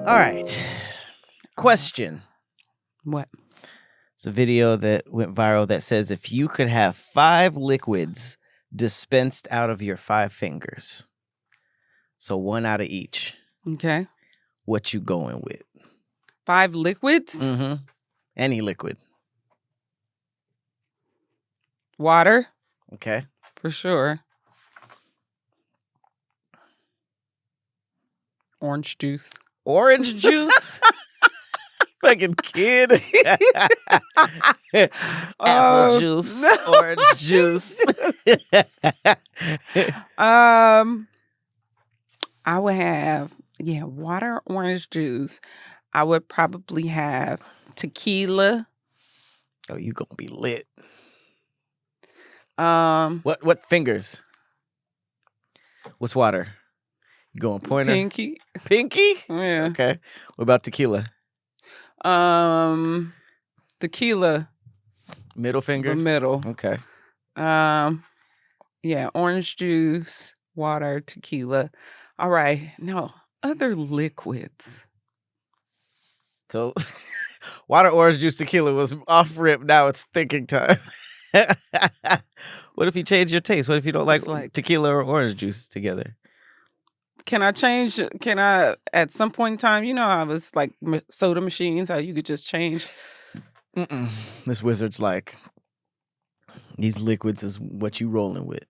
All right. Question. What? It's a video that went viral that says if you could have 5 liquids dispensed out of your 5 fingers, so 1 out of each, Okay. what you going with? 5 liquids? Mm-hmm. Any liquid. Water, Okay. for sure. Orange juice. Orange juice? Fucking kid. Apple juice, no. orange juice. I would have, water, orange juice. I would probably have tequila. Oh, you gonna be lit. What fingers? What's water? You going pointer? Pinky. Pinky? Yeah. Okay. What about tequila? Tequila. Middle finger? The middle. Okay. Orange juice, water, tequila. All right. No, other liquids. So, water, orange juice, tequila was off rip. Now it's thinking time. What if you change your taste? What if you don't like tequila or orange juice together? Can I change? Can I, at some point in time, how it's like soda machines, how you could just change? Mm-mm. This wizard's like, these liquids is what you rolling with.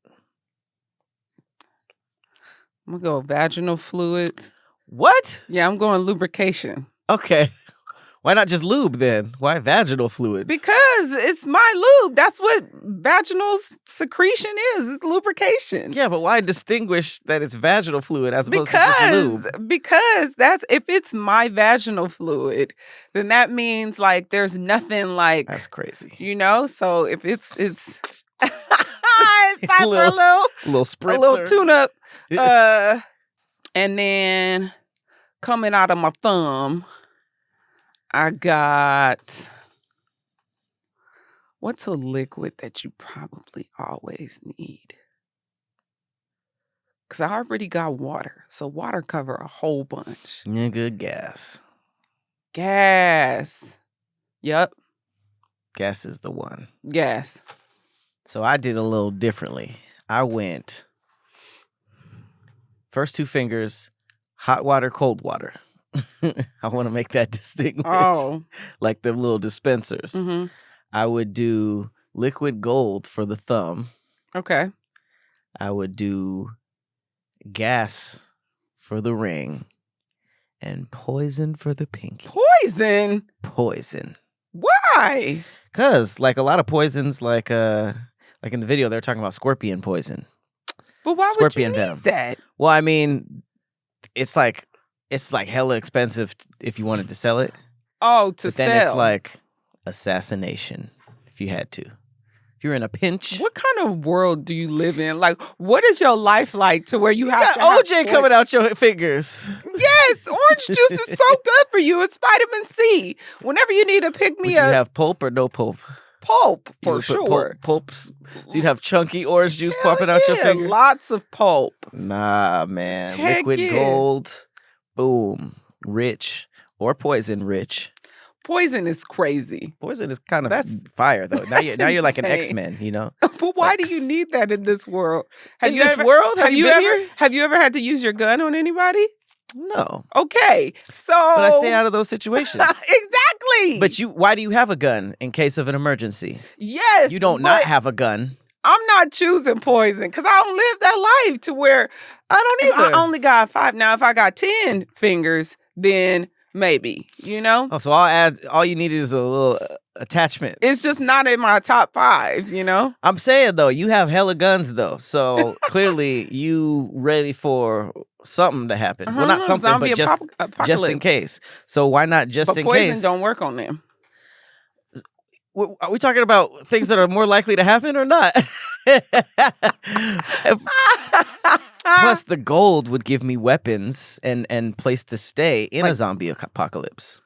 I'm going to go vaginal fluids. What? Yeah, I'm going lubrication. Okay. Why not just lube then? Why vaginal fluids? Because it's my lube. That's what vaginal secretion is. It's lubrication. Yeah, but why distinguish that it's vaginal fluid as opposed to just lube? Because if it's my vaginal fluid, then that means like there's nothing like. That's crazy. So if it's it's time for a little spritzer. A little tune-up. And then coming out of my thumb, I got, what's a liquid that you probably always need? Because I already got water. So water cover a whole bunch. Nigga, gas. Gas. Yep. Gas is the one. Gas. So I did a little differently. I went first 2 fingers, hot water, cold water. I want to make that distinguish. Oh. Like them little dispensers. Mm-hmm. I would do liquid gold for the thumb. Okay. I would do gas for the ring. And poison for the pinky. Poison? Poison. Why? Because like a lot of poisons, like in the video, they're talking about scorpion poison. But why Scorpion would you venom. need that? Well, I mean, it's like hella expensive if you wanted to sell it. Oh, but then it's like assassination if you had to. If you're in a pinch. What kind of world do you live in? Like, what is your life like to where you have got to have OJ coming out your fingers. Yes, orange juice is so good for you. It's vitamin C. Whenever you need to pick me up. You have pulp or no pulp? Pulp, for sure. Pulps. So you'd have chunky orange juice popping out your finger? Lots of pulp. Nah, man. Heck Liquid yeah. gold. Boom. Rich. Or poison rich. Poison is crazy. Poison is kind of fire, though. Now you're like an X-Men, But why do you need that in this world? Have you ever had to use your gun on anybody? No. Okay, so but I stay out of those situations. Exactly. But why do you have a gun in case of an emergency? Yes. You don't not have a gun. I'm not choosing poison because I don't live that life to where I don't either. I only got 5. Now, if I got 10 fingers, then maybe, Oh, so all you need is a little attachment. It's just not in my top 5, I'm saying, though, you have hella guns, though. So clearly you ready for something to happen. Well, not something, but just in case. So why not in case? Poison don't work on them. Are we talking about things that are more likely to happen or not? Plus, the gold would give me weapons and place to stay in a zombie apocalypse.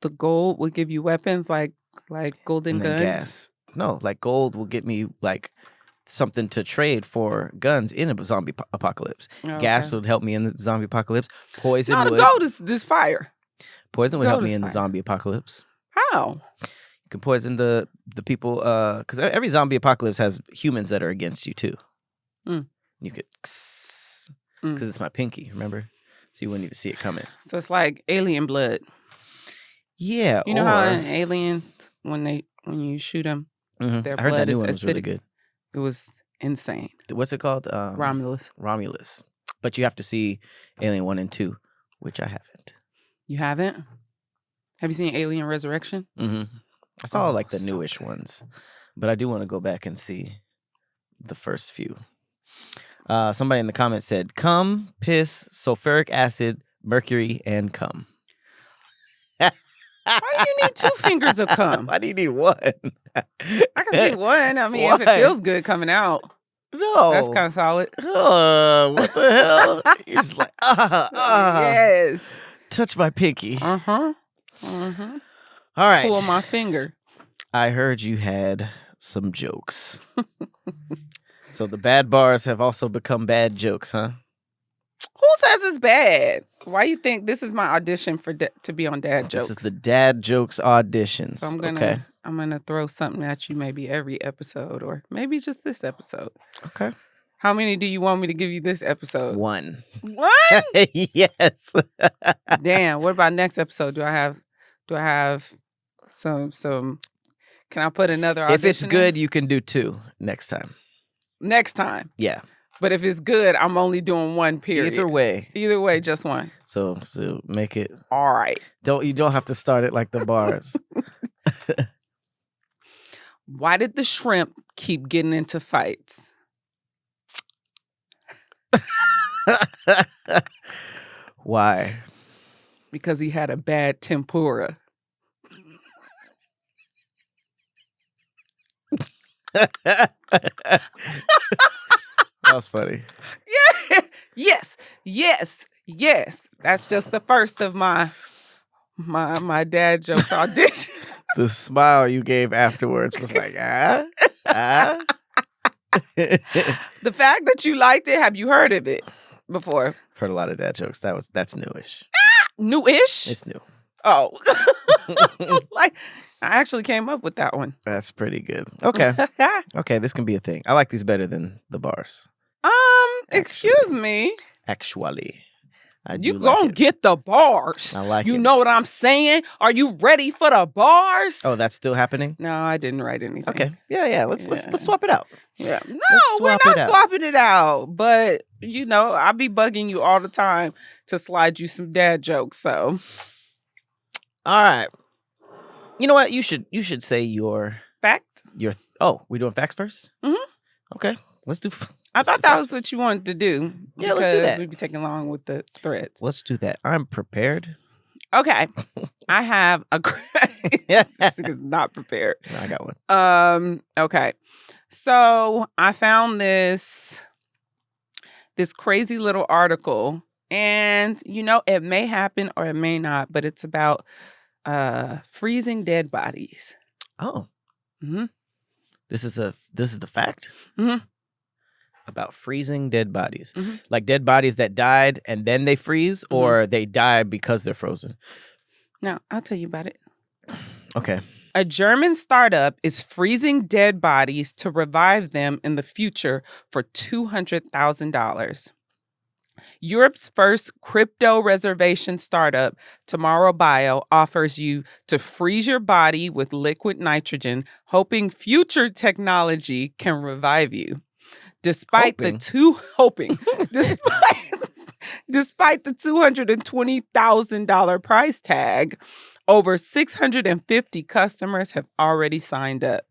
The gold would give you weapons like golden guns? Gas. No, like gold will get me like something to trade for guns in a zombie apocalypse. Okay. Gas would help me in the zombie apocalypse. Poison would. No, the gold is this fire. Poison would help me in the zombie apocalypse. How? You can poison the people, because every zombie apocalypse has humans that are against you too. You could, because it's my pinky, remember? So you wouldn't even see it coming. So it's like alien blood. Yeah. You know how in Alien, when you shoot them, their I heard blood that new is one acidic. was really good. It was insane. What's it called? Romulus. But you have to see Alien 1 and 2, which I haven't. You haven't? Have you seen Alien Resurrection? I saw like the newish ones, but I do want to go back and see the first few. Somebody in the comments said, cum, piss, sulfuric acid, mercury, and cum. Why do you need 2 fingers of cum? Why do you need one? I can see one. I mean, if it feels good coming out. No. That's kind of solid. What the hell? You're just like, Yes. Touch my pinky. All right. Pull my finger. I heard you had some jokes. So the bad bars have also become bad jokes, huh? Who says it's bad? Why you think this is my audition for to be on Dad Jokes? This is the Dad Jokes auditions. So I'm gonna throw something at you maybe every episode or maybe just this episode. Okay. How many do you want me to give you this episode? 1. One? Yes. Damn. What about next episode? Do I have some? Can I put another audition If it's good, in? you can do 2 next time. Next time. Yeah. But if it's good, I'm only doing 1 period. Either way, just 1. So make it. All right. You don't have to start it like the bars. Why did the shrimp keep getting into fights? Why? Because he had a bad tempura. That was funny. Yeah. Yes. That's just the first of my Dad Jokes audition. The smile you gave afterwards was like, The fact that you liked it, have you heard of it before? Heard a lot of Dad Jokes. That's newish. Newish? It's new. Oh. Like, I actually came up with that one. That's pretty good. Okay. Okay, this can be a thing. I like these better than the bars. Excuse me. Actually. You gonna get the bars. I like it. You know what I'm saying? Are you ready for the bars? Oh, that's still happening? No, I didn't write anything. Okay. Yeah. Let's swap it out. Yeah. No, we're not swapping it out. But, I'll be bugging you all the time to slide you some dad jokes, so. All right. You know what? You should say your fact. We're doing facts first? Okay. Let's do. I thought that was what you wanted to do. Yeah, let's do that. We'd be taking long with the threads. Let's do that. I'm prepared. Okay. I have a. This is not prepared. No, I got one. Okay. So I found this crazy little article, and it may happen or it may not, but it's about freezing dead bodies. Oh. Mm-hmm. This is the fact? Mm-hmm. About freezing dead bodies. Mm-hmm. Like dead bodies that died and then they freeze, or they die because they're frozen? No, I'll tell you about it. Okay. A German startup is freezing dead bodies to revive them in the future for $200,000. Europe's first crypto reservation startup, Tomorrow Bio, offers you to freeze your body with liquid nitrogen, hoping future technology can revive you. Despite the $220,000 price tag, over 650 customers have already signed up.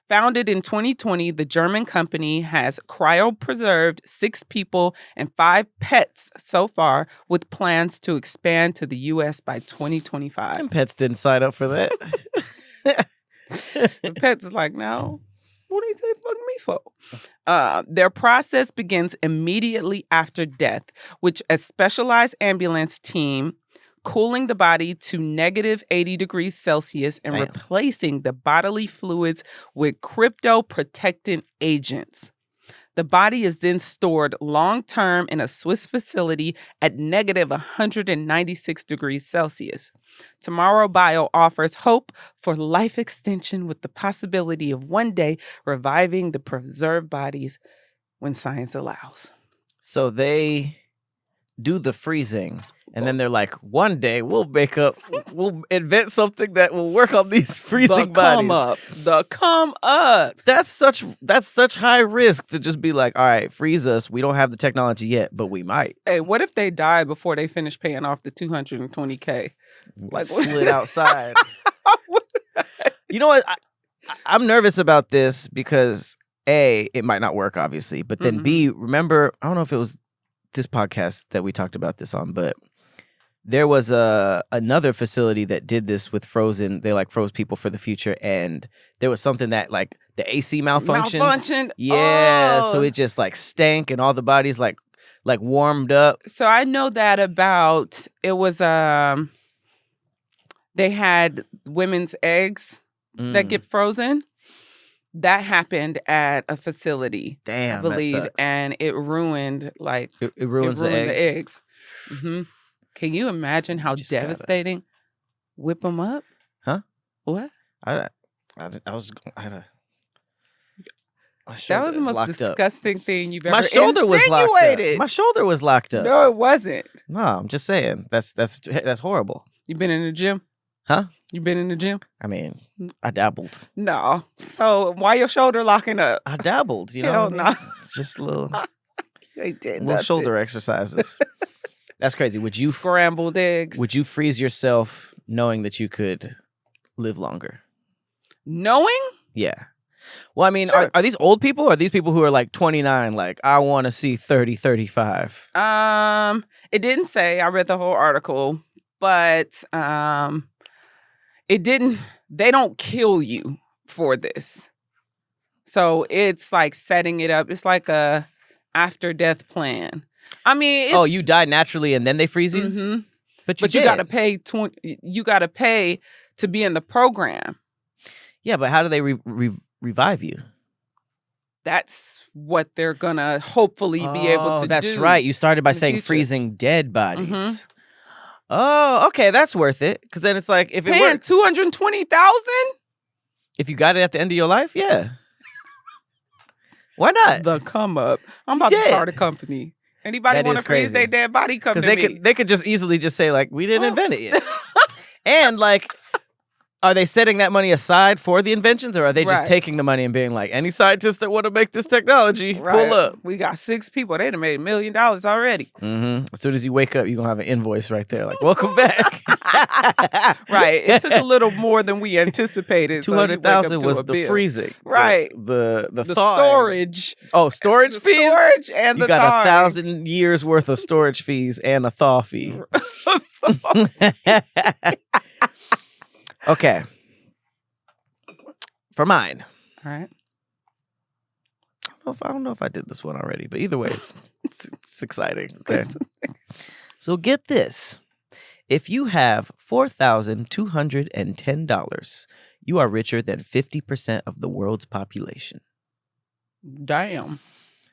Founded in 2020, the German company has cryopreserved 6 people and 5 pets so far, with plans to expand to the U.S. by 2025. And pets didn't sign up for that. The pets is like, no. What do you say fuck me for? Their process begins immediately after death, which a specialized ambulance team cooling the body to negative 80 degrees Celsius and Damn. replacing the bodily fluids with crypto-protectant agents. The body is then stored long-term in a Swiss facility at negative 196 degrees Celsius. Tomorrow Bio offers hope for life extension with the possibility of one day reviving the preserved bodies when science allows. So they do the freezing, and then they're like, one day we'll invent something that will work on these freezing bodies. The come up. That's such high risk to just be like, all right, freeze us. We don't have the technology yet, but we might. Hey, what if they die before they finish paying off the $220K? Like slid outside. You know what? I'm nervous about this because A, it might not work, obviously, but then B, remember, I don't know if it was this podcast that we talked about this on, but there was another facility that did this with frozen. They like froze people for the future, and there was something that like the AC malfunctioned. Yeah, so it just like stank, and all the bodies like warmed up. So I know that about it was they had women's eggs that get frozen. That happened at a facility, Damn, I believe, that sucks. and it ruined it ruins the eggs. Mm-hmm. Can you imagine how devastating? Whip them up? Huh? What? That was the most disgusting thing you've ever My shoulder was locked up. My shoulder was locked up. No, it wasn't. No, I'm just saying. That's horrible. You been in the gym? Huh? You been in the gym? I mean, I dabbled. No. So why your shoulder locking up? I dabbled, you know. Hell no. Just little did little shoulder exercises. That's crazy. Would you scrambled eggs? Would you freeze yourself knowing that you could live longer? Knowing? Yeah. Well, I mean, sure. are these old people or are these people who are like 29, like, I want to see 30, 35? It didn't say. I read the whole article, but it didn't, they don't kill you for this. So it's like setting it up. It's like a after death plan. I mean, oh, you die naturally and then they freeze you? Mm-hmm. But you got to pay you got to pay to be in the program. Yeah, but how do they revive you? That's what they're going to hopefully be able to do. That's right. You started by saying freezing dead bodies. Mm-hmm. Oh, okay, that's worth it. Because then it's like, if it works, $220,000? If you got it at the end of your life, yeah. Why not? The come up. I'm about to start a company. Anybody want to freeze their dead body? Come to me. Because they could just easily just say like, we didn't invent it yet. And like, are they setting that money aside for the inventions, or are they just taking the money and being like, any scientists that want to make this technology, pull up? We got 6 people. They done made $1 million already. Mm-hmm. As soon as you wake up, you're going to have an invoice right there. Like, welcome back. Right. It took a little more than we anticipated. $200,000 was the freezing. Right. The storage. Oh, storage fees? Storage and you got 1,000 years worth of storage fees and a thaw fee. Okay. For mine. All right. I don't know if I did this one already, but either way, it's exciting. Okay. So get this. If you have $4,210, you are richer than 50% of the world's population. Damn.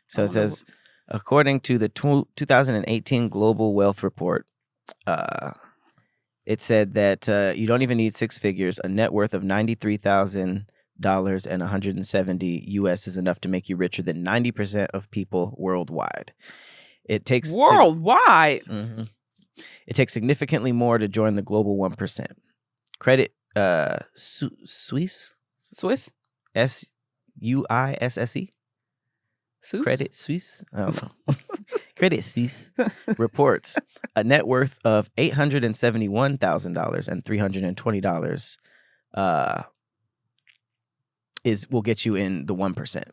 So it says, according to the 2018 Global Wealth Report, it said that you don't even need 6 figures. A net worth of $93,000 and 170 US is enough to make you richer than 90% of people worldwide. It takes worldwide. Mm-hmm. It takes significantly more to join the global 1%. Credit Suisse SUISSE. Credit Suisse. I don't know. Credit Suisse reports a net worth of $871,000 and $320 will get you in the 1%.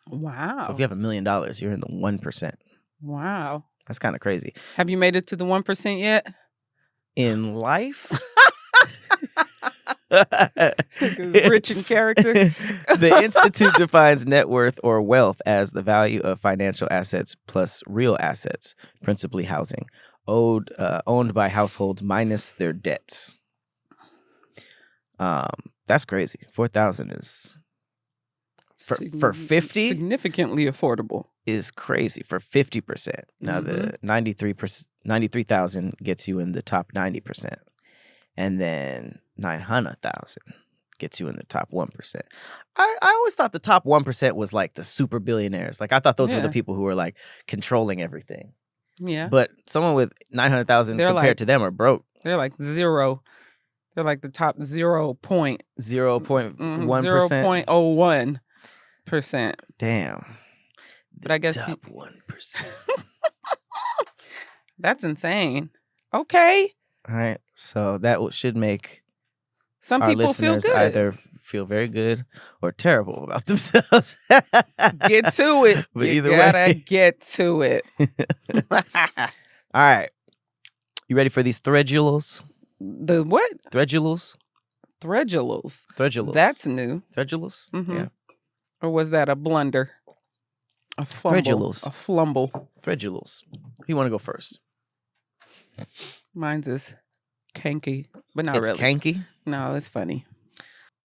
Wow. So if you have $1 million, you're in the 1%. Wow. That's kind of crazy. Have you made it to the 1% yet? In life? Rich in character. The Institute defines net worth or wealth as the value of financial assets plus real assets, principally housing, owned by households minus their debts. That's crazy. 4,000 is for 50 significantly affordable. Is crazy for 50%. Now the 93,000 gets you in the top 90%, and then 900,000 gets you in the top 1%. I always thought the top 1% was like the super billionaires. Like I thought those were the people who were like controlling everything. Yeah. But someone with 900,000 compared to them are broke. They're like zero. They're like the top 0.01%. 0.01%. Damn. But I guess top 1%. That's insane. Okay. All right. So that should make some our people listeners feel good. Either feel very good or terrible about themselves. Get to it. But you either gotta way. get to it. All right. You ready for these threadules? The what? Threadules. Threadules. That's new. Threadules? Mm-hmm. Yeah. Or was that a blunder? A fumble? Threadules. A flumble. Threadules. Who you want to go first? Mine's is kanky, but not it's really. Kanky? No, it's funny.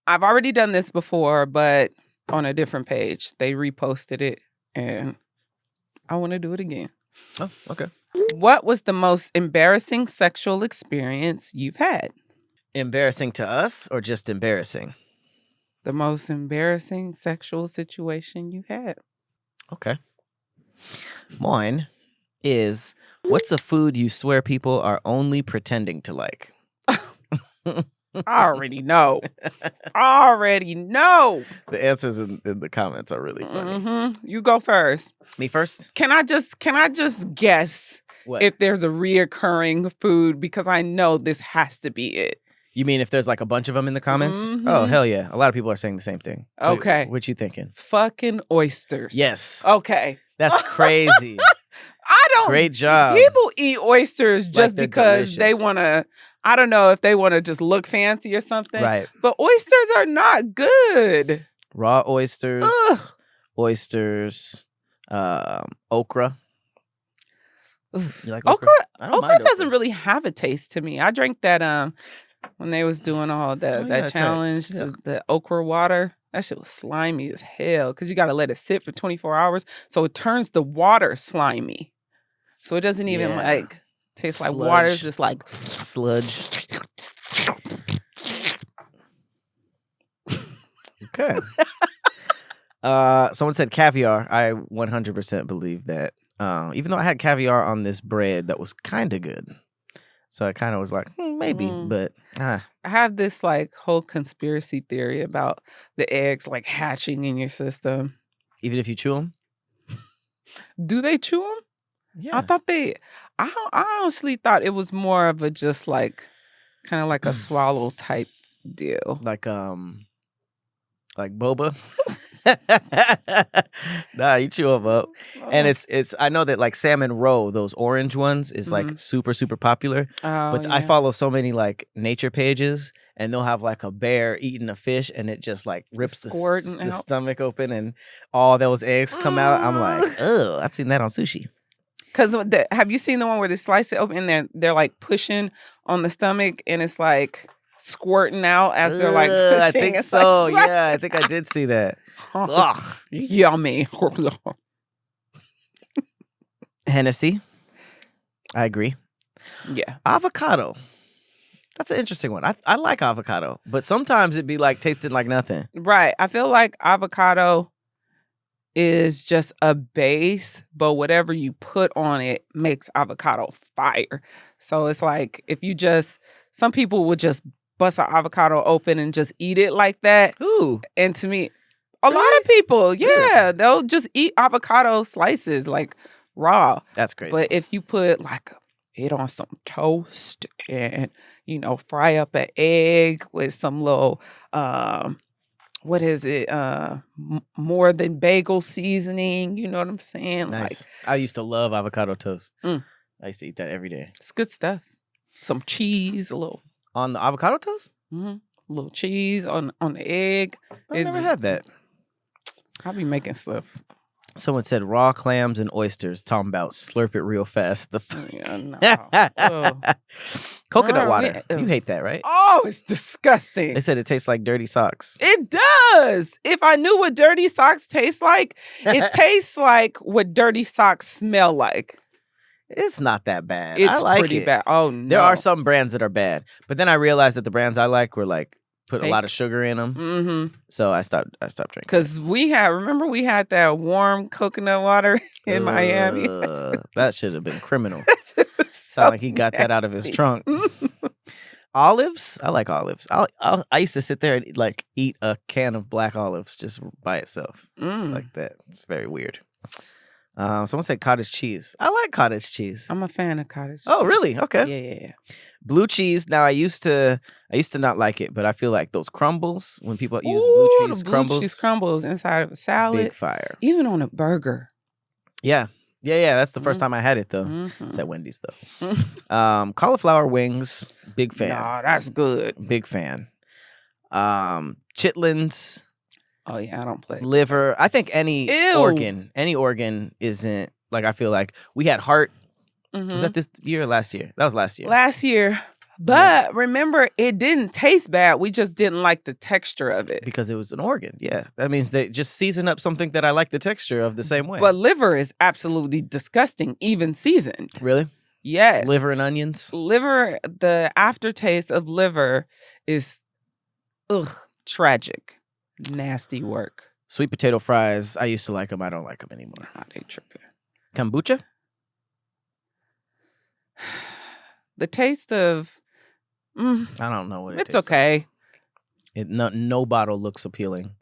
I've already done this before, but on a different page. They reposted it, and I want to do it again. Oh, okay. What was the most embarrassing sexual experience you've had? Embarrassing to us or just embarrassing? The most embarrassing sexual situation you had. Okay. Mine is, what's a food you swear people are only pretending to like? I already know. The answers in the comments are really funny. Mm-hmm. You go first. Me first? Can I just guess what? If there's a reoccurring food? Because I know this has to be it. You mean if there's like a bunch of them in the comments? Mm-hmm. Oh, hell yeah. A lot of people are saying the same thing. Okay. What you thinking? Fucking oysters. Yes. Okay. That's crazy. Great job. People eat oysters just like because delicious. they want to, I don't know if they want to just look fancy or something. Right. But oysters are not good. Raw oysters. Ugh. Oysters. Okra. You like okra? Okra doesn't really have a taste to me. I drank that when they was doing all that challenge, right. The okra water. That shit was slimy as hell because you got to let it sit for 24 hours. So it turns the water slimy. So it doesn't even taste like water. It's just like sludge. Okay. Someone said caviar. I 100% believe that. Even though I had caviar on this bread that was kind of good. So I kind of was like, maybe, but I have this like whole conspiracy theory about the eggs like hatching in your system. Even if you chew them? Do they chew them? Yeah. I honestly thought it was more of a just like, kind of like a swallow type deal. Like boba? Nah, you chew them up. And it's I know that like salmon roe, those orange ones, is like super, super popular. But I follow so many like nature pages and they'll have like a bear eating a fish and it just like rips the stomach open and all those eggs come out. I'm like, oh, I've seen that on sushi. Because have you seen the one where they slice it open and they're like pushing on the stomach and it's like squirting out as they're like pushing? I think so. Yeah, I think I did see that. Ugh. Yummy. Hennessy. I agree. Yeah. Avocado. That's an interesting one. I like avocado, but sometimes it'd be like tasting like nothing. Right. I feel like avocado is just a base, but whatever you put on it makes avocado fire. So it's like if you some people would just bust an avocado open and just eat it like that. Ooh. And to me, a lot of people, they'll just eat avocado slices like raw. That's crazy. But if you put like it on some toast and, fry up an egg with some little, what is it? More than bagel seasoning. You know what I'm saying? Nice. Like, I used to love avocado toast. I used to eat that every day. It's good stuff. Some cheese, a little. On the avocado toast? Mm-hmm. A little cheese on the egg. I've never had that. I'll be making stuff. Someone said raw clams and oysters. Talking about slurp it real fast. No. Coconut water. You hate that, right? Oh, it's disgusting. They said it tastes like dirty socks. It does. If I knew what dirty socks taste like, it tastes like what dirty socks smell like. It's not that bad. It's I like pretty it. bad. Oh, no. There are some brands that are bad. But then I realized that the brands I like were like put a lot of sugar in them. Mm-hmm. So I stopped drinking. Because we had that warm coconut water in Miami. That should have been criminal. Sound like he got that out of his trunk. Olives? I like olives. I used to sit there and like eat a can of black olives just by itself. Just like that. It's very weird. Someone said cottage cheese. I like cottage cheese. I'm a fan of cottage cheese. Oh, really? Okay. Yeah. Blue cheese. Now I used to not like it, but I feel like those crumbles when people use blue cheese crumbles. Blue cheese crumbles inside of a salad. Big fire. Even on a burger. Yeah. That's the first time I had it though. It's at Wendy's though. Cauliflower wings. Big fan. Nah, that's good. Big fan. Chitlins. Oh yeah, I don't play. Liver. I think any organ isn't like, I feel like we had heart. Was that this year or last year? That was last year. Last year. But remember, it didn't taste bad. We just didn't like the texture of it. Because it was an organ. Yeah. That means they just season up something that I like the texture of the same way. But liver is absolutely disgusting, even seasoned. Really? Yes. Liver and onions? Liver, the aftertaste of liver is tragic. Nasty work. Sweet potato fries. I used to like them. I don't like them anymore. Nah, they tripping. Kombucha? The taste of... I don't know what it it's tastes okay. like. No bottle looks appealing.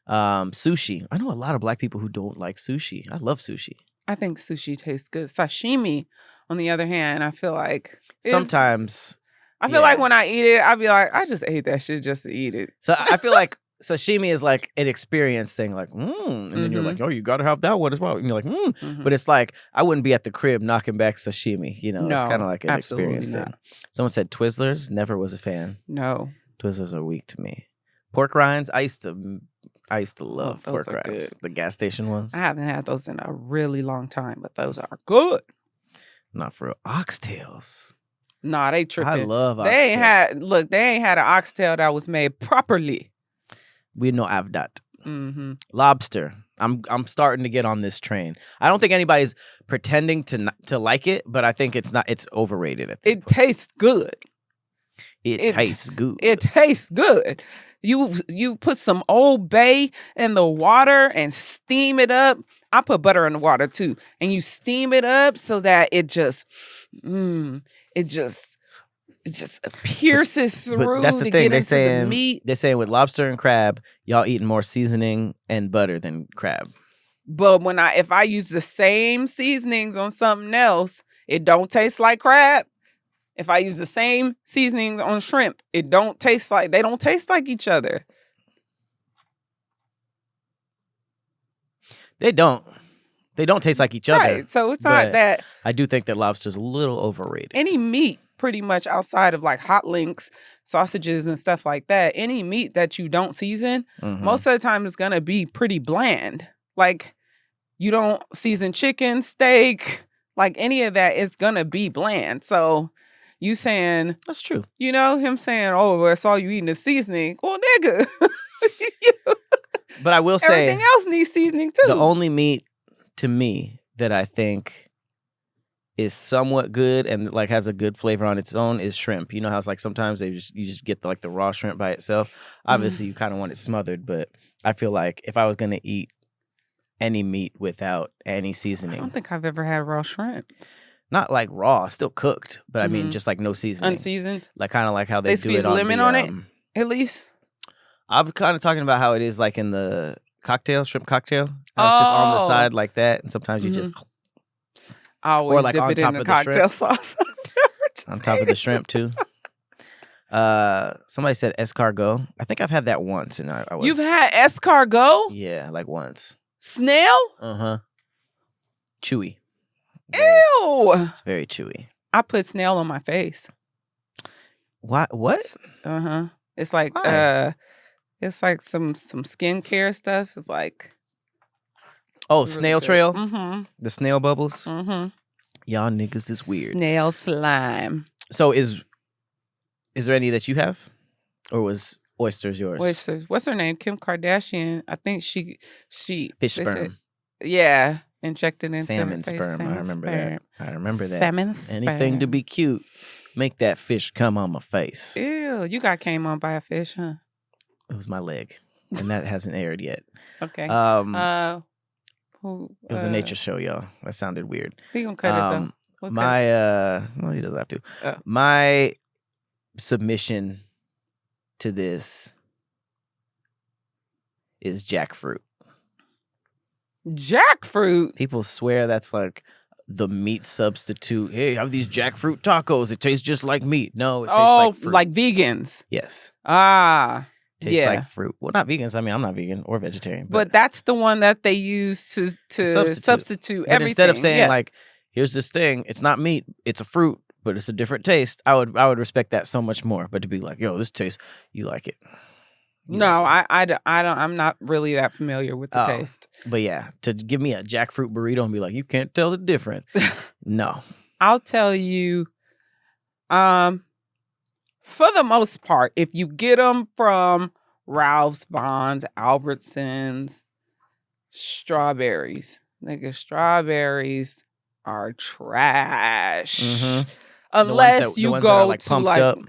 Sushi. I know a lot of black people who don't like sushi. I love sushi. I think sushi tastes good. Sashimi, on the other hand, I feel like... Sometimes... I feel like when I eat it, I'll be like, I just ate that shit just to eat it. So I feel like sashimi is like an experience thing, like, and then you're like, oh, you got to have that one as well. And you're like, But it's like, I wouldn't be at the crib knocking back sashimi, you know? No, it's kind of like an absolutely experience not. thing. Someone said Twizzlers, never was a fan. No. Twizzlers are weak to me. Pork rinds, I used to love those pork are rinds. good. The gas station ones. I haven't had those in a really long time, but those are good. Not for real. Oxtails. Nah, they tripping. I love oxtails. They ain't had an oxtail that was made properly. We know have that. Mm-hmm. Lobster. I'm starting to get on this train. I don't think anybody's pretending to like it, but I think it's overrated at this point. Tastes good. It tastes good. It tastes good. You put some Old Bay in the water and steam it up. I put butter in the water too, and you steam it up so that it just pierces through. But that's the to thing. get into the meat. They're saying with lobster and crab, y'all eating more seasoning and butter than crab. But if I use the same seasonings on something else, it don't taste like crab. If I use the same seasonings on shrimp, they don't taste like each other. They don't taste like each other. Right. So it's not that. I do think that lobster's a little overrated. Any meat, pretty much outside of like hot links, sausages and stuff like that, any meat that you don't season, most of the time is going to be pretty bland. Like you don't season chicken, steak, like any of that is going to be bland. So you saying... That's true. You know, him saying, oh, that's all you eating is seasoning. Well, nigga. But I will say... Everything else needs seasoning, too. The only meat, to me, that I think is somewhat good and like has a good flavor on its own is shrimp. You know how it's like sometimes you just get the raw shrimp by itself. Obviously, you kind of want it smothered, but I feel like if I was going to eat any meat without any seasoning... I don't think I've ever had raw shrimp. Not like raw, still cooked, but I mean just like no seasoning. Unseasoned? Like kind of like how they do squeeze it on lemon on it, at least? I'm kind of talking about how it is like in the shrimp cocktail. How it's just on the side like that, and sometimes you just... I always like dip on it top in the of the cocktail shrimp. sauce. On top of the shrimp too. Somebody said escargot. I think I've had that once, and I was... You've had escargot? Yeah, like once. Snail? Chewy. Ew! It's very chewy. I put snail on my face. What? It's like Why? it's like some skincare stuff. It's like Oh, snail trail? Mm-hmm. The snail bubbles? Mm-hmm. Y'all niggas is weird. Snail slime. So is there any that you have? Or was oysters yours? Oysters. What's her name? Kim Kardashian. I think she Fish they sperm. said, yeah, injected into Salmon her face. sperm. I remember that. I remember that. Salmon Anything to sperm. be cute, make that fish come on my face. Ew, you got came on by a fish, huh? It was my leg. And that hasn't aired yet. Okay. It Who? was a nature show, y'all. That sounded weird. He gonna cut it though. We'll cut it. No, he doesn't have to. Oh. My submission to this is jackfruit. Jackfruit. People swear that's like the meat substitute. Hey, have these jackfruit tacos. It tastes just like meat. No, it tastes like fruit. Like vegans. Yes. Tastes like fruit. Well, not vegans. I mean, I'm not vegan or vegetarian. But that's the one that they use to substitute but everything. instead of saying like, here's this thing, it's not meat, it's a fruit, but it's a different taste. I would respect that so much more. But to be like, yo, this taste, you like it. I don't. I'm not really that familiar with the taste. But yeah, to give me a jackfruit burrito and be like, you can't tell the difference. No. I'll tell you, for the most part, if you get them from Ralph's, Bonds, Albertsons, strawberries, strawberries are trash. Mm-hmm. Unless you go to up.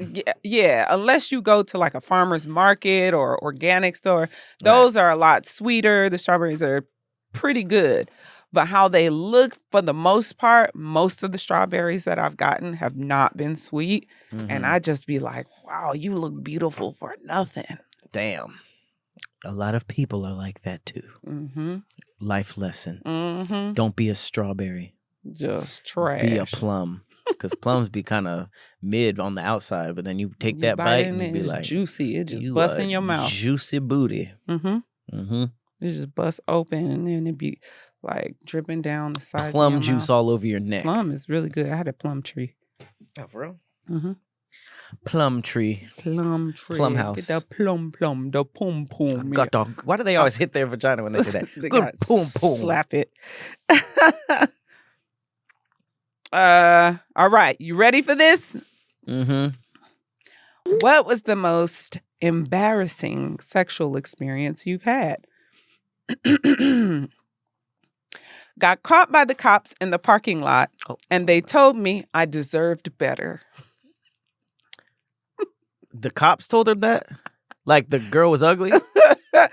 unless you go to like a farmer's market or organic store, those are a lot sweeter. The strawberries are pretty good. But how they look, for the most part, most of the strawberries that I've gotten have not been sweet. Mm-hmm. And I just be like, wow, you look beautiful for nothing. Damn. A lot of people are like that too. Mm-hmm. Life lesson. Mm-hmm. Don't be a strawberry. Just trash. Be a plum. Because plums be kind of mid on the outside, but then you take that bite and you be like, juicy. It just busts in your mouth. Juicy booty. Mm-hmm. Mm-hmm. It just busts open and then it be like dripping down the sides. Plum of your juice mouth. all over your neck. Plum is really good. I had a plum tree. Oh, for real? Mm-hmm. Plum tree. Plum tree. Plum house. Get the plum, the pum pum. God dog. Why do they always hit their vagina when they say that? They Good gotta pum pum. Slap it. All right. You ready for this? Mm-hmm. What was the most embarrassing sexual experience you've had? Got caught by the cops in the parking lot, and they told me I deserved better. The cops told her that? Like the girl was ugly?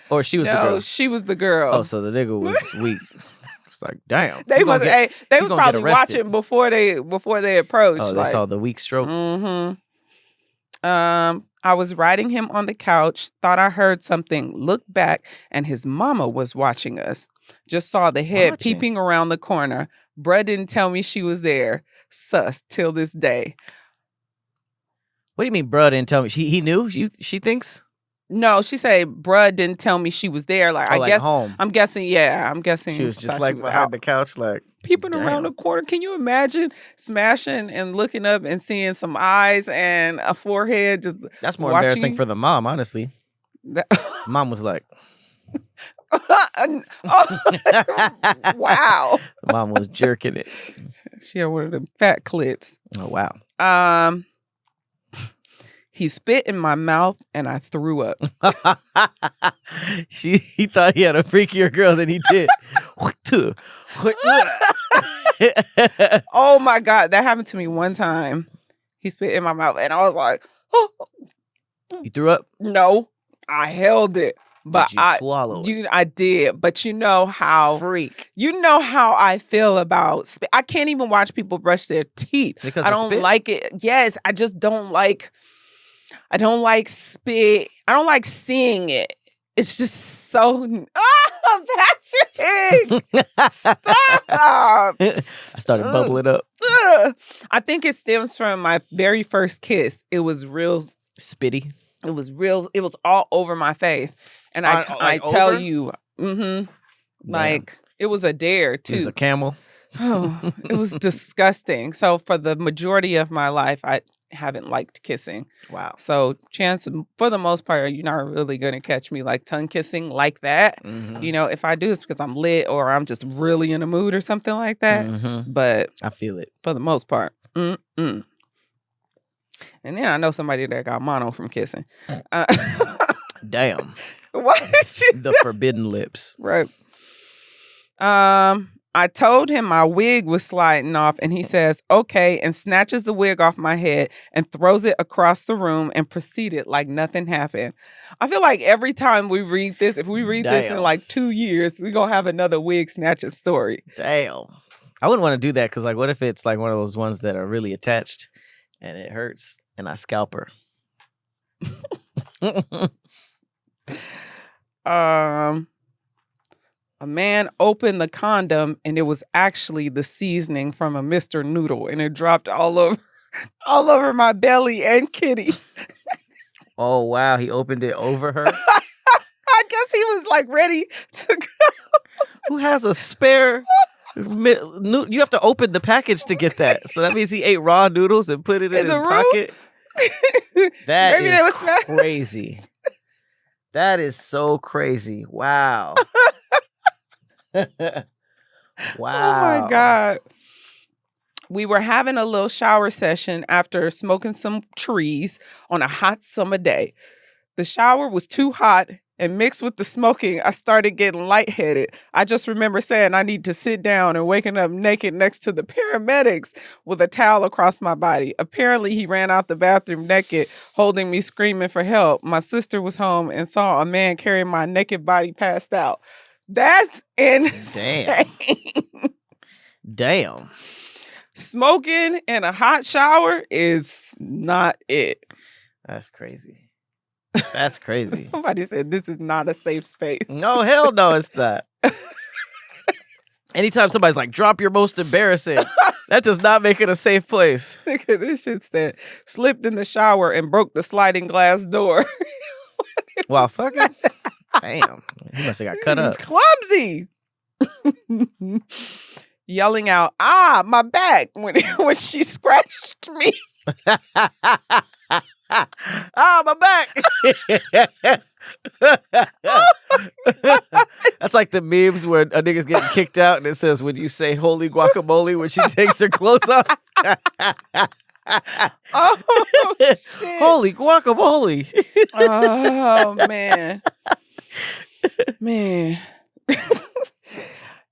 Or she was the girl? No, she was the girl. Oh, so the nigga was weak. It's like, damn. They was probably watching before they approached. Oh, they saw the weak stroke? Mm-hmm. I was riding him on the couch, thought I heard something, looked back, and his mama was watching us. Just saw the head peeping around the corner. Bruh didn't tell me she was there. Sus till this day. What do you mean, bruh didn't tell me? He knew? She thinks? No, she said, bruh didn't tell me she was there. Like, I guess, home. I'm guessing. She was just like behind the couch, like peeping around the corner. Can you imagine smashing and looking up and seeing some eyes and a forehead? That's more embarrassing for the mom, honestly. Mom was like, wow. The mom was jerking it. She had one of them fat clits. Oh, wow. He spit in my mouth and I threw up. He thought he had a freakier girl than he did. Oh my God. That happened to me one time. He spit in my mouth and I was like, oh. You threw up? No, I held it. But did you swallow it? I did. But you know how freak. You know how I feel about spit. I can't even watch people brush their teeth. Because I don't like it. Yes, I just don't like. I don't like spit. I don't like seeing it. It's just so. Patrick! Stop! I started bubbling up. I think it stems from my very first kiss. It was real spitty. It was real. It was all over my face, and I tell over? You, like it was a dare too. It was a camel. Oh, it was disgusting. So for the majority of my life, haven't liked kissing. Wow. So chance, for the most part, you're not really going to catch me like tongue kissing like that. Mhm. You know, if I do, it's because I'm lit or I'm just really in a mood or something like that. Mhm. But I feel it. for the most part, And then I know somebody that got mono from kissing. Damn. Why did you? The forbidden lips. Right. I told him my wig was sliding off, and he says, okay, and snatches the wig off my head and throws it across the room and proceeded like nothing happened. I feel like every time we read this, if we read this in like 2 years, we're going to have another wig snatching story. Damn. I wouldn't want to do that because, like, what if it's like one of those ones that are really attached and it hurts and I scalp her? A man opened the condom and it was actually the seasoning from a Mr. Noodle, and it dropped all over my belly and kitty. Oh, wow. He opened it over her? I guess he was like ready to go. Who has a spare? You have to open the package to get that. So that means he ate raw noodles and put it in his pocket. That is crazy. That is so crazy. Wow. Wow. Oh my God. We were having a little shower session after smoking some trees on a hot summer day. The shower was too hot, and mixed with the smoking, I started getting lightheaded. I just remember saying I need to sit down and waking up naked next to the paramedics with a towel across my body. Apparently, he ran out the bathroom naked, holding me, screaming for help. My sister was home and saw a man carry my naked body passed out. That's insane. Damn. Smoking in a hot shower is not it. That's crazy. That's crazy. Somebody said this is not a safe space. No, hell no, it's not. Anytime somebody's like, drop your most embarrassing, that does not make it a safe place. Look at this shit said, slipped in the shower and broke the sliding glass door. Wow, fucking. Damn. He must have got cut up. Clumsy. Yelling out, my back, when she scratched me. My back. That's like the memes where a nigga's getting kicked out and it says, when you say holy guacamole when she takes her clothes off. Oh, shit. Holy guacamole. Oh, man. Man.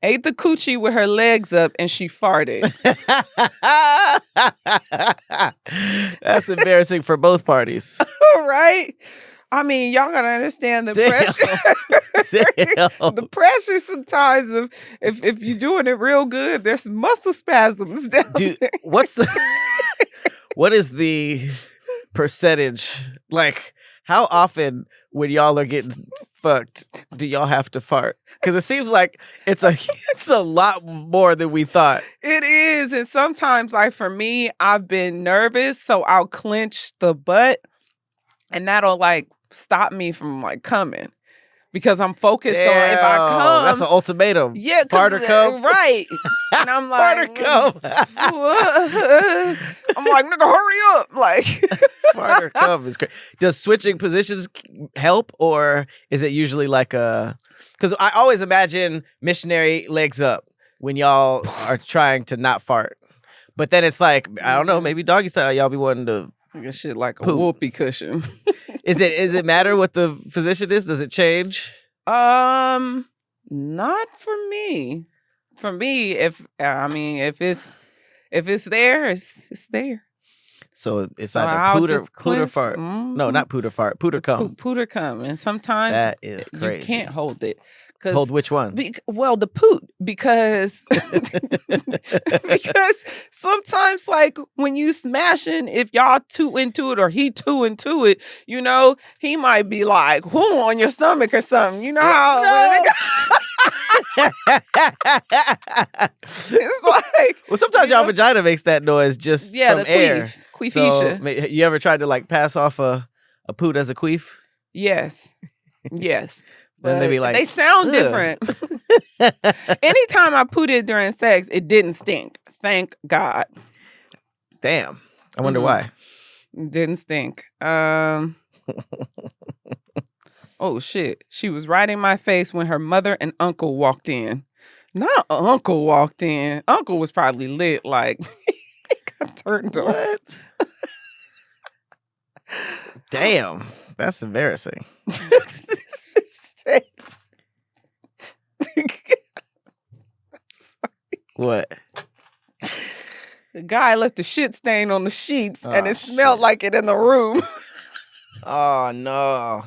Ate the coochie with her legs up and she farted. That's embarrassing for both parties. Right? I mean, y'all gotta understand the pressure. The pressure sometimes of if you're doing it real good, there's muscle spasms down there. What is the percentage? Like, how often when y'all are getting fucked do y'all have to fart? Because it seems like it's a lot more than we thought. It is. And sometimes, like for me, I've been nervous, so I'll clench the butt and that'll like stop me from like coming. Because I'm focused on if I come. That's an ultimatum. Yeah, fart or come. Right. And I'm like, fart or come. I'm like, nigga, hurry up. Like, fart or come is crazy. Does switching positions help, or is it usually like a? Because I always imagine missionary legs up when y'all are trying to not fart, but then it's like I don't know, maybe doggy style y'all be wanting to. Shit like poop. A whoopee cushion. Is it matter what the position is? Does it change? Not for me. For me, if it's there, it's there. So it's So either poot or fart. Mm-hmm. No, not poot or fart. Poot or cum. Poot or cum. And sometimes that is crazy. You can't hold it. Hold which one? The poot, because because sometimes like when you smashing, if y'all too into it or he too into it, you know, he might be like, whoo, on your stomach or something. You know how it's like, well, sometimes y'all vagina makes that noise just from the air. Queefisha. So, you ever tried to like pass off a poot as a queef? Yes. Then they be like, they sound different. Anytime I pooted during sex, it didn't stink. Thank God. Damn. I wonder why. Didn't stink. Oh shit. She was right in my face when her mother and uncle walked in. Not uncle walked in. Uncle was probably lit, like he got turned on. What? Damn, that's embarrassing. What? The guy left a shit stain on the sheets and Oh, it smelled shit. like it in the room. Oh no.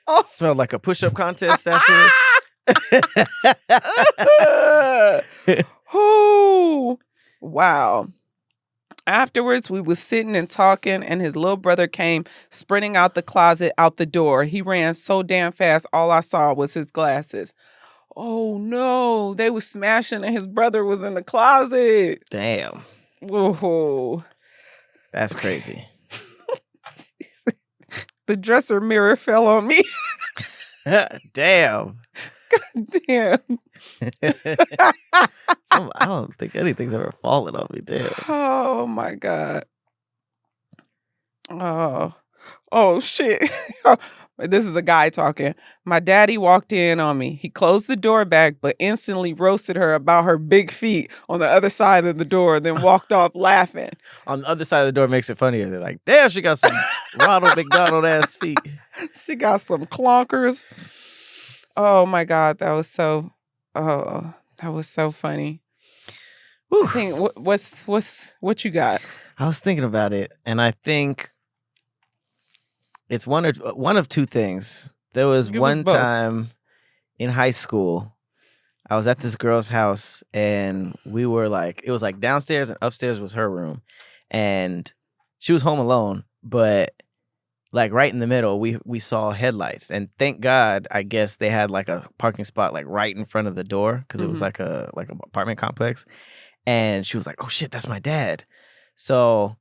Oh. Smelled like a push-up contest afterwards. Oh, wow. Afterwards, we was sitting and talking, and his little brother came sprinting out the closet, out the door. He ran so damn fast, all I saw was his glasses. Oh no, they was smashing and his brother was in the closet. Damn. Whoa. That's crazy. The dresser mirror fell on me. Damn. Damn. I don't think anything's ever fallen on me. Damn. Oh my God. Oh shit. This is a guy talking. My daddy walked in on me. He closed the door back, but instantly roasted her about her big feet on the other side of the door, then walked off laughing. On the other side of the door makes it funnier. They're like, damn, she got some Ronald McDonald ass feet. She got some clonkers. Oh my God, that was so funny. Whew. I think what you got? I was thinking about it, and I think it's one of two things. There was Give us one both. time in high school, I was at this girl's house, and we were like, it was like downstairs and upstairs was her room, and she was home alone, but like right in the middle, we saw headlights, and thank God, I guess they had like a parking spot like right in front of the door because it was like an apartment complex, and she was like, "Oh shit, that's my dad." So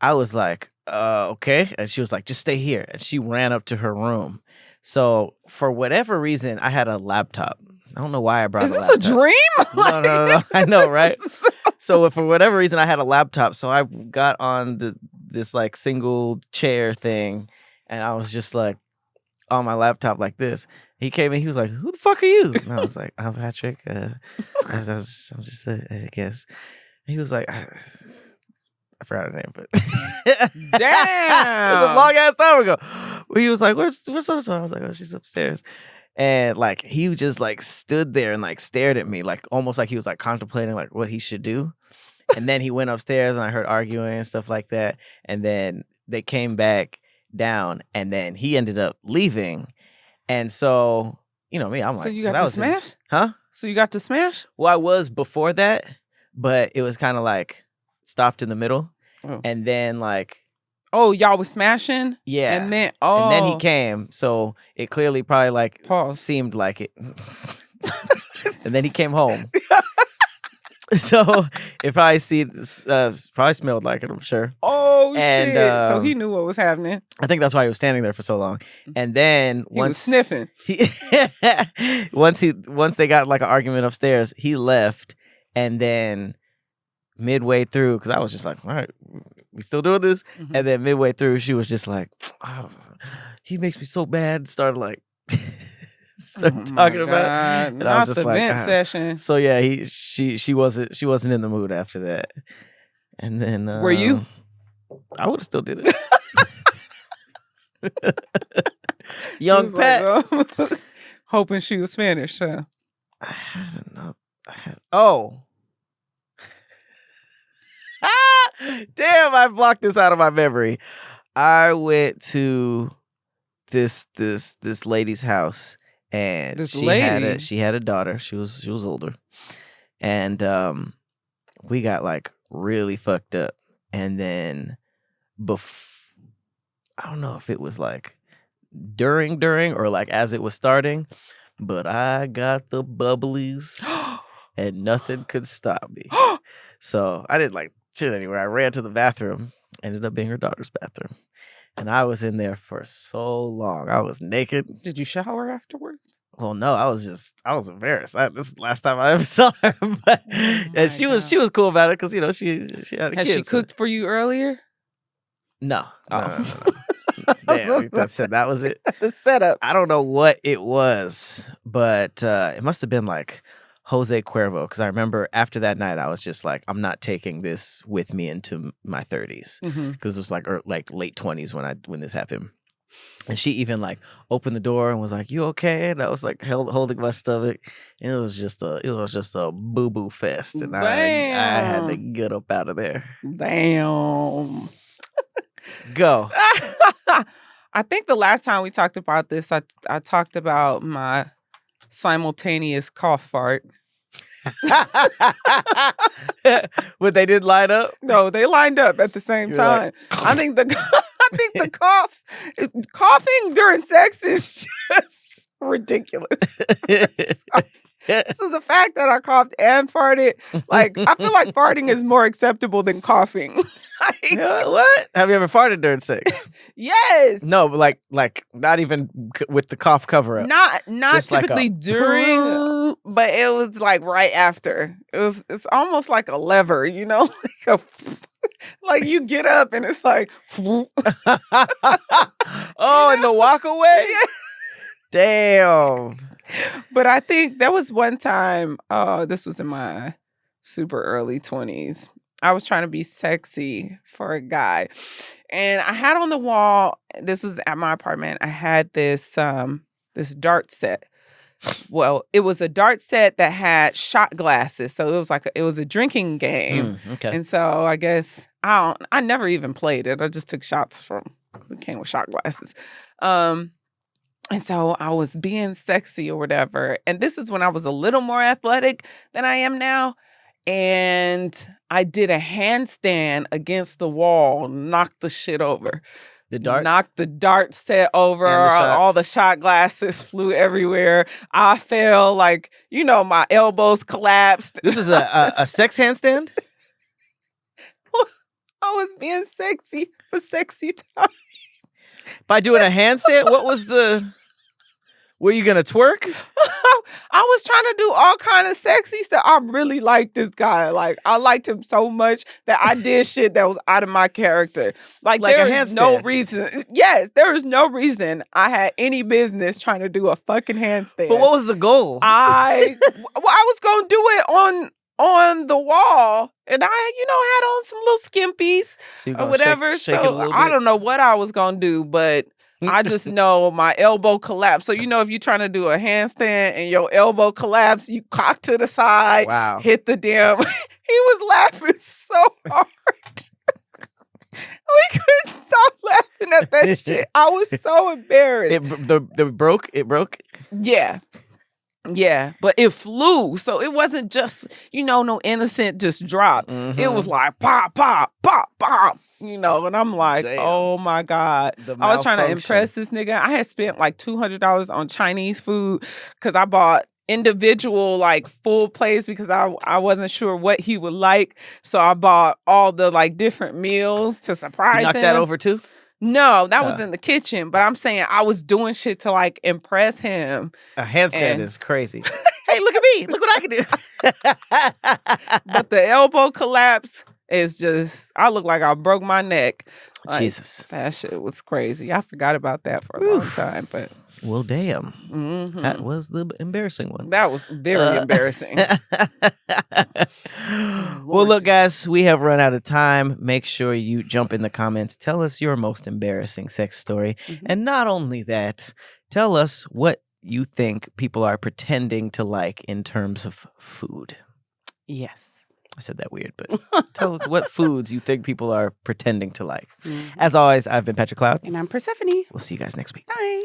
I was like, okay. And she was like, just stay here. And she ran up to her room. So for whatever reason, I had a laptop. I don't know why I brought Is a this a laptop. dream? No. I know, right? So for whatever reason, I had a laptop. So I got on this like single chair thing. And I was just like on my laptop like this. He came in. He was like, who the fuck are you? And I was like, I'm Patrick. I'm just, I guess. And he was like, I forgot her name, but Damn, it was a long ass time ago. He was like, "Where's so-and-so?" I was like, "Oh, she's upstairs." And like he just like stood there and like stared at me, like almost like he was like contemplating like what he should do. And then he went upstairs, and I heard arguing and stuff like that. And then they came back down, and then he ended up leaving. And so you know me, I'm like, so you got to smash? Huh? So you got to smash? Well, I was before that, but it was kind of like stopped in the middle. Oh. And then like, oh, y'all was smashing? yeah. And then he came. So it clearly probably like seemed like it. And then he came home. So it probably probably smelled like it, I'm sure. Oh shit. So he knew what was happening. I think that's why he was standing there for so long. And then he was sniffing. Once they got like an argument upstairs, he left. And then midway through, because I was just like, all right, we still doing this? And then midway through, she was just like, oh, he makes me so bad. Started like talking about it. And Not I was just the like, vent session. So yeah, she wasn't in the mood after that. And then were you? I would have still did it. Young Pat. Like, hoping she was Spanish, huh? I don't know. Oh. Damn, I blocked this out of my memory. I went to this lady's house, and she had a daughter. She was older, and we got like really fucked up. And then I don't know if it was like during or like as it was starting, but I got the bubblies and nothing could stop me. So I didn't like shit anywhere. I ran to the bathroom, ended up being her daughter's bathroom. And I was in there for so long. I was naked. Did you shower afterwards? Well, no, I was embarrassed. This is the last time I ever saw her. But and she was cool about it because, you know, she had a kid. Had she cooked for you earlier? No. Oh. Damn, that was it. The setup. I don't know what it was, but it must have been like Jose Cuervo, because I remember after that night I was just like, I'm not taking this with me into my 30s, because it was like late 20s when this happened. And she even like opened the door and was like, "You okay?" And I was like holding my stomach, and it was just a boo boo fest, and I had to get up out of there. Damn. Go. I think the last time we talked about this, I talked about my simultaneous cough fart. But they did line up? No, they lined up at the same time. Like, I think the coughing during sex is just ridiculous. So the fact that I coughed and farted, like, I feel like farting is more acceptable than coughing. What? Have you ever farted during sex? Yes. No, but like not even with the cough cover up. Not Just typically like during, but it was like right after. It's almost like a lever, you know, like you get up and it's like, oh, and the walk away. Yeah. Damn. But I think there was one time, this was in my super early 20s. I was trying to be sexy for a guy. And I had on the wall, this was at my apartment, I had this dart set. Well, it was a dart set that had shot glasses. So it was a drinking game. Okay. And so I guess I never even played it. I just took shots because it came with shot glasses. And so I was being sexy or whatever. And this is when I was a little more athletic than I am now. And I did a handstand against the wall, knocked the shit over. The darts? Knocked the dart set over. All the shot glasses flew everywhere. I fell, like, my elbows collapsed. This is a sex handstand? I was being sexy for sexy time. By doing a handstand? Were you gonna twerk? I was trying to do all kind of sexy stuff. I really liked this guy. Like, I liked him so much that I did shit that was out of my character. Like there is no reason. Yes, there is no reason I had any business trying to do a fucking handstand. But what was the goal? I was gonna do it on the wall, and I, had on some little skimpies or whatever. Shake so I don't know what I was gonna do, but I just know my elbow collapsed. So, if you're trying to do a handstand and your elbow collapsed, you cock to the side, hit the damn. He was laughing so hard. We couldn't stop laughing at that shit. I was so embarrassed. It broke? It broke? Yeah. Yeah, but it flew. So it wasn't just, no innocent just drop. Mm-hmm. It was like pop, pop, pop, pop. And I'm like, damn. Oh my God. I was trying to impress this nigga. I had spent like $200 on Chinese food because I bought individual like full plates because I wasn't sure what he would like. So I bought all the like different meals to surprise him. You knocked that over too? No, that was in the kitchen. But I'm saying I was doing shit to like impress him. A handstand is crazy. Hey, look at me. Look what I can do. But the elbow collapse is just, I look like I broke my neck. Like, Jesus. That shit was crazy. I forgot about that for a long time. But well, damn. Mm-hmm. That was the embarrassing one. That was very embarrassing. Well, look, guys, we have run out of time. Make sure you jump in the comments. Tell us your most embarrassing sex story. Mm-hmm. And not only that, tell us what you think people are pretending to like in terms of food. Yes. I said that weird, but tell us what foods you think people are pretending to like. Mm-hmm. As always, I've been Patrick Cloud. And I'm Persephanie. We'll see you guys next week. Bye.